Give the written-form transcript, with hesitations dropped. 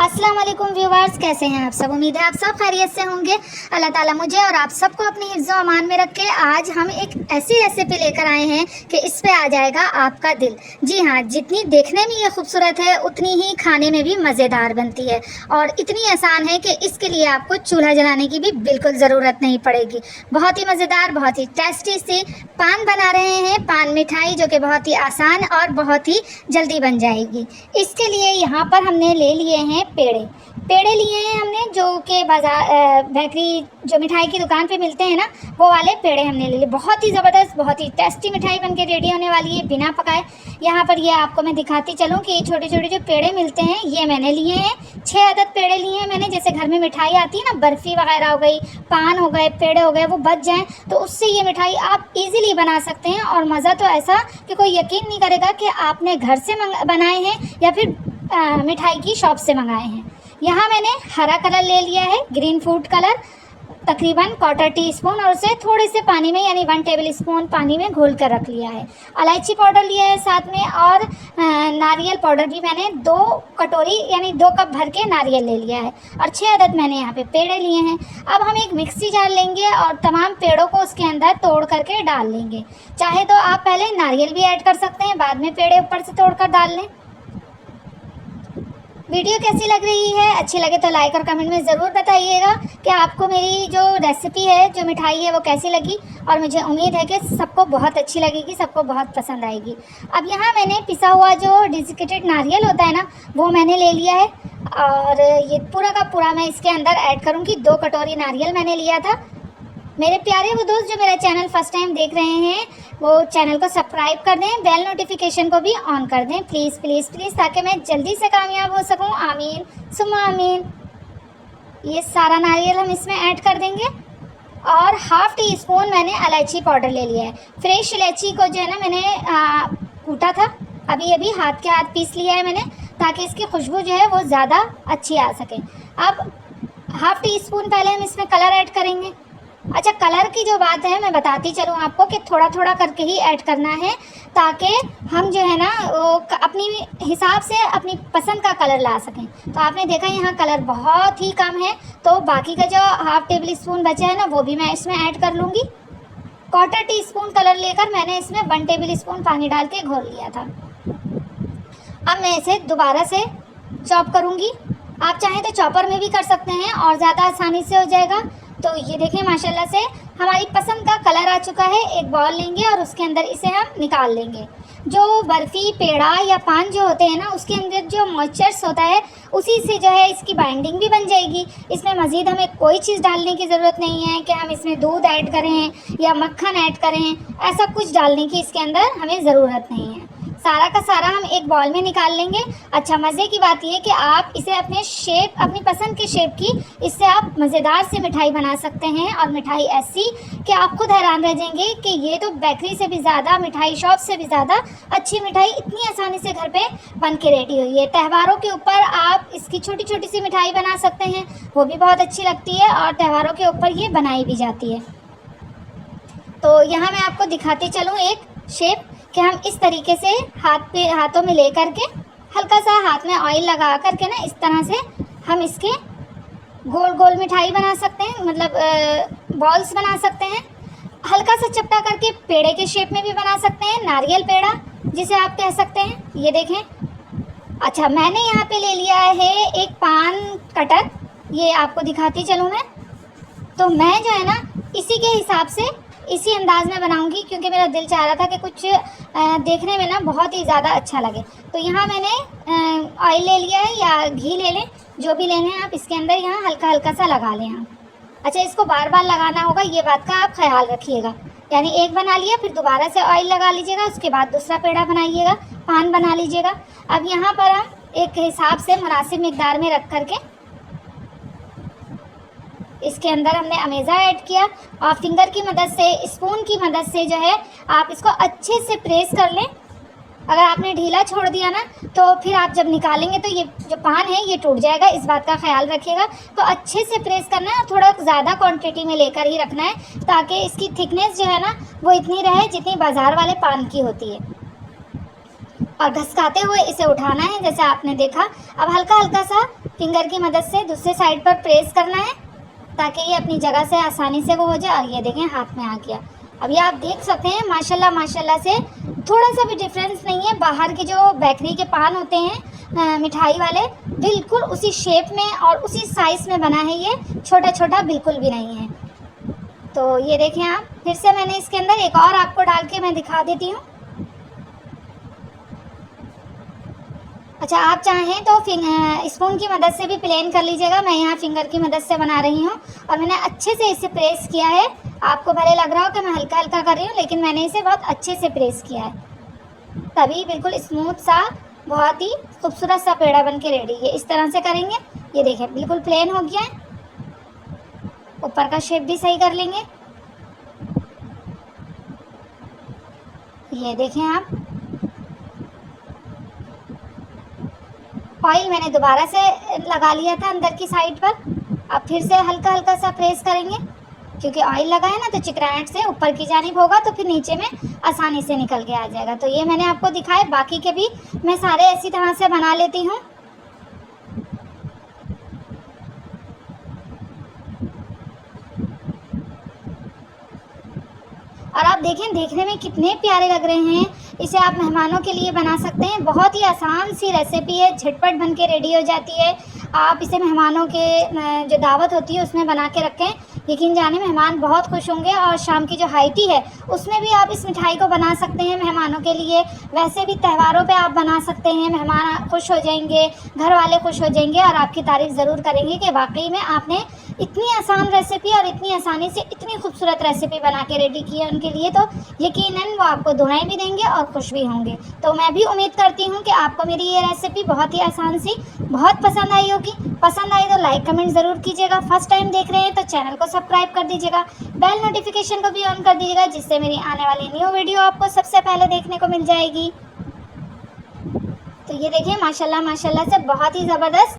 अस्सलाम वालेकुम व्यूवर्स, कैसे हैं आप सब। उम्मीद है आप सब खैरियत से होंगे। अल्लाह ताला मुझे और आप सबको अपनी हिफ्ज़ अमान में रख के आज हम एक ऐसी रेसिपी लेकर आए हैं कि इस पे आ जाएगा आपका दिल। जी हाँ, जितनी देखने में ये खूबसूरत है उतनी ही खाने में भी मज़ेदार बनती है और इतनी आसान है कि इसके लिए आपको चूल्हा जलाने की भी बिल्कुल ज़रूरत नहीं पड़ेगी। बहुत ही मज़ेदार, बहुत ही टेस्टी सी पान बना रहे हैं, पान मिठाई, जो कि बहुत ही आसान और बहुत ही जल्दी बन जाएगी। इसके लिए यहाँ पर हमने ले लिए हैं पेड़े लिए हैं हमने, जो कि बाजार बेकरी जो मिठाई की दुकान पे मिलते हैं ना, वो वाले पेड़े हमने ले लिए। बहुत ही ज़बरदस्त, बहुत ही टेस्टी मिठाई बनके रेडी होने वाली है बिना पकाए। यहाँ पर ये आपको मैं दिखाती चलूँ कि ये छोटे छोटे जो पेड़े मिलते हैं ये मैंने लिए हैं। 6 अदद पेड़े लिए हैं मैंने। जैसे घर में मिठाई आती है ना, बर्फ़ी वगैरह हो गई, पान हो गए, पेड़े हो गए, वो बच जाएँ तो उससे ये मिठाई आप ईज़िली बना सकते हैं। और मज़ा तो ऐसा कि कोई यकीन नहीं करेगा कि आपने घर से बनाए हैं या फिर मिठाई की शॉप से मंगाए हैं। यहाँ मैंने हरा कलर ले लिया है, ग्रीन फूड कलर, तकरीबन 1/4 टीस्पून, और उसे थोड़े से पानी में यानी 1 टेबल स्पून पानी में घोल कर रख लिया है। इलायची पाउडर लिया है साथ में, और नारियल पाउडर भी मैंने 2 कटोरी यानी 2 कप भर के नारियल ले लिया है। और 6 अदद मैंने यहाँ पे पेड़े लिए हैं। अब हम एक मिक्सी जार लेंगे और तमाम पेड़ों को उसके अंदर तोड़ करके डाल लेंगे। चाहे तो आप पहले नारियल भी ऐड कर सकते हैं, बाद में पेड़े ऊपर से तोड़ कर डाल लें। वीडियो कैसी लग रही है, अच्छी लगे तो लाइक और कमेंट में ज़रूर बताइएगा कि आपको मेरी जो रेसिपी है, जो मिठाई है, वो कैसी लगी। और मुझे उम्मीद है कि सबको बहुत अच्छी लगेगी, सबको बहुत पसंद आएगी। अब यहाँ मैंने पिसा हुआ जो डेसिकेटेड नारियल होता है ना, वो मैंने ले लिया है और ये पूरा का पूरा मैं इसके अंदर ऐड करूँगी। 2 कटोरी नारियल मैंने लिया था। मेरे प्यारे वो दोस्त जो मेरा चैनल फर्स्ट टाइम देख रहे हैं, वो चैनल को सब्सक्राइब कर दें, बेल नोटिफिकेशन को भी ऑन कर दें प्लीज़ प्लीज़ प्लीज़, ताकि मैं जल्दी से कामयाब हो सकूं। आमीन सुम्मा आमीन। ये सारा नारियल हम इसमें ऐड कर देंगे। और 1/2 टीस्पून मैंने इलायची पाउडर ले लिया है। फ्रेश इलायची को जो है ना मैंने कूटा था, अभी अभी हाथ के हाथ पीस लिया है मैंने, ताकि इसकी खुशबू जो है वो ज़्यादा अच्छी आ सके। अब 1/2 टीस्पून पहले हम इसमें कलर ऐड करेंगे। अच्छा, कलर की जो बात है मैं बताती चलूँ आपको कि थोड़ा थोड़ा करके ही ऐड करना है, ताकि हम जो है ना वो अपनी हिसाब से अपनी पसंद का कलर ला सकें। तो आपने देखा यहाँ कलर बहुत ही कम है, तो बाकी का जो 1/2 टेबल स्पून बचा है ना, वो भी मैं इसमें ऐड कर लूँगी। 1/4 टीस्पून कलर लेकर मैंने इसमें 1 टेबल स्पून पानी डाल के घोल लिया था। अब मैं इसे दोबारा से चॉप करूँगी। आप चाहें तो चॉपर में भी कर सकते हैं और ज़्यादा आसानी से हो जाएगा। तो ये देखें, माशाल्लाह से हमारी पसंद का कलर आ चुका है। एक बॉल लेंगे और उसके अंदर इसे हम निकाल लेंगे। जो बर्फ़ी, पेड़ा या पान जो होते हैं ना, उसके अंदर जो मॉइस्चर्स होता है, उसी से जो है इसकी बाइंडिंग भी बन जाएगी। इसमें मज़ीद हमें कोई चीज़ डालने की ज़रूरत नहीं है कि हम इसमें दूध ऐड करें या मक्खन ऐड करें। ऐसा कुछ डालने की इसके अंदर हमें ज़रूरत नहीं है। सारा का सारा हम एक बॉल में निकाल लेंगे। अच्छा, मज़े की बात यह है कि आप इसे अपने शेप, अपनी पसंद के शेप की, इससे आप मज़ेदार से मिठाई बना सकते हैं। और मिठाई ऐसी कि आप खुद हैरान रह जाएंगे कि ये तो बेकरी से भी ज़्यादा, मिठाई शॉप से भी ज़्यादा अच्छी मिठाई इतनी आसानी से घर पे बन के रेडी हुई है। त्योहारों के ऊपर आप इसकी छोटी छोटी सी मिठाई बना सकते हैं, वो भी बहुत अच्छी लगती है और त्योहारों के ऊपर ये बनाई भी जाती है। तो यहाँ मैं आपको दिखाती चलूँ एक शेप कि हम इस तरीके से हाथों में ले करके हल्का सा हाथ में ऑयल लगा करके ना, इस तरह से हम इसके गोल गोल मिठाई बना सकते हैं, मतलब बॉल्स बना सकते हैं। हल्का सा चपटा करके पेड़े के शेप में भी बना सकते हैं, नारियल पेड़ा जिसे आप कह सकते हैं। ये देखें। अच्छा, मैंने यहाँ पे ले लिया है एक पान कटर, ये आपको दिखाती चलूँ मैं। तो मैं जो है ना इसी के हिसाब से, इसी अंदाज़ में बनाऊंगी, क्योंकि मेरा दिल चाह रहा था कि कुछ देखने में ना बहुत ही ज़्यादा अच्छा लगे। तो यहाँ मैंने ऑयल ले लिया है या घी ले लें, जो भी लेने हैं आप। इसके अंदर यहाँ हल्का हल्का सा लगा लें आप। अच्छा, इसको बार बार लगाना होगा, ये बात का आप ख्याल रखिएगा। यानी एक बना लिया, फिर दोबारा से ऑयल लगा लीजिएगा, उसके बाद दूसरा पेड़ा बनाइएगा, पान बना लीजिएगा। अब यहाँ पर हम एक हिसाब से मुनासिब मिकदार में रख करके इसके अंदर हमने अमेज़ा ऐड किया और फिंगर की मदद से, स्पून की मदद से जो है आप इसको अच्छे से प्रेस कर लें। अगर आपने ढीला छोड़ दिया ना, तो फिर आप जब निकालेंगे तो ये जो पान है ये टूट जाएगा, इस बात का ख्याल रखिएगा। तो अच्छे से प्रेस करना है और थोड़ा ज़्यादा क्वांटिटी में लेकर ही रखना है, ताकि इसकी थिकनेस जो है ना वो इतनी रहे जितनी बाज़ार वाले पान की होती है। और घसकाते हुए इसे उठाना है जैसे आपने देखा। अब हल्का हल्का सा फिंगर की मदद से दूसरे साइड पर प्रेस करना है ताकि ये अपनी जगह से आसानी से वो हो जाए। और ये देखें हाथ में आ गया। अब ये आप देख सकते हैं माशाल्लाह माशाल्लाह से थोड़ा सा भी डिफरेंस नहीं है। बाहर के जो बेकरी के पान होते हैं मिठाई वाले, बिल्कुल उसी शेप में और उसी साइज़ में बना है। ये छोटा छोटा बिल्कुल भी नहीं है। तो ये देखें आप, फिर से मैंने इसके अंदर एक और आपको डाल के मैं दिखा देती हूँ। अच्छा, आप चाहें तो स्पून की मदद से भी प्लेन कर लीजिएगा। मैं यहाँ फिंगर की मदद से बना रही हूँ और मैंने अच्छे से इसे प्रेस किया है। आपको भले लग रहा हो कि मैं हल्का हल्का कर रही हूँ, लेकिन मैंने इसे बहुत अच्छे से प्रेस किया है, तभी बिल्कुल स्मूथ सा बहुत ही खूबसूरत सा पेड़ा बन के रेडी है। इस तरह से करेंगे। ये देखें बिल्कुल प्लेन हो गया है। ऊपर का शेप भी सही कर लेंगे। ये देखें आप, ऑयल मैंने दोबारा से लगा लिया था अंदर की साइड पर। अब फिर से हल्का हल्का सा प्रेस करेंगे, क्योंकि ऑयल लगा है ना, तो चिकनाहट से ऊपर की जानिब होगा तो फिर नीचे में आसानी से निकल के आ जाएगा। तो ये मैंने आपको दिखाए, बाकी के भी मैं सारे इसी तरह से बना लेती हूँ। और आप देखें देखने में कितने प्यारे लग रहे हैं। इसे आप मेहमानों के लिए बना सकते हैं। बहुत ही आसान सी रेसिपी है, झटपट बन के रेडी हो जाती है। आप इसे मेहमानों के जो दावत होती है उसमें बना के रखें, यकीन जाने मेहमान बहुत खुश होंगे। और शाम की जो हाई टी है उसमें भी आप इस मिठाई को बना सकते हैं मेहमानों के लिए। वैसे भी त्योहारों पे आप बना सकते हैं, मेहमान खुश हो जाएंगे, घर वाले खुश हो जाएंगे और आपकी तारीफ़ ज़रूर करेंगे कि वाकई में आपने इतनी आसान रेसिपी और इतनी आसानी से इतनी खूबसूरत रेसिपी बना के रेडी की है उनके लिए। तो यकीनन वो आपको दुआएं भी देंगे और खुश भी होंगे। तो मैं भी उम्मीद करती हूँ कि आपको मेरी ये रेसिपी बहुत ही आसान सी बहुत पसंद आई होगी। पसंद आई तो लाइक कमेंट ज़रूर कीजिएगा। फर्स्ट टाइम देख रहे हैं तो चैनल को सब्सक्राइब कर दीजिएगा, बेल नोटिफिकेशन को भी ऑन कर दीजिएगा, जिससे मेरी आने वाली न्यू वीडियो आपको सबसे पहले देखने को मिल जाएगी। तो ये देखिए माशाल्लाह माशाल्लाह से बहुत ही ज़बरदस्त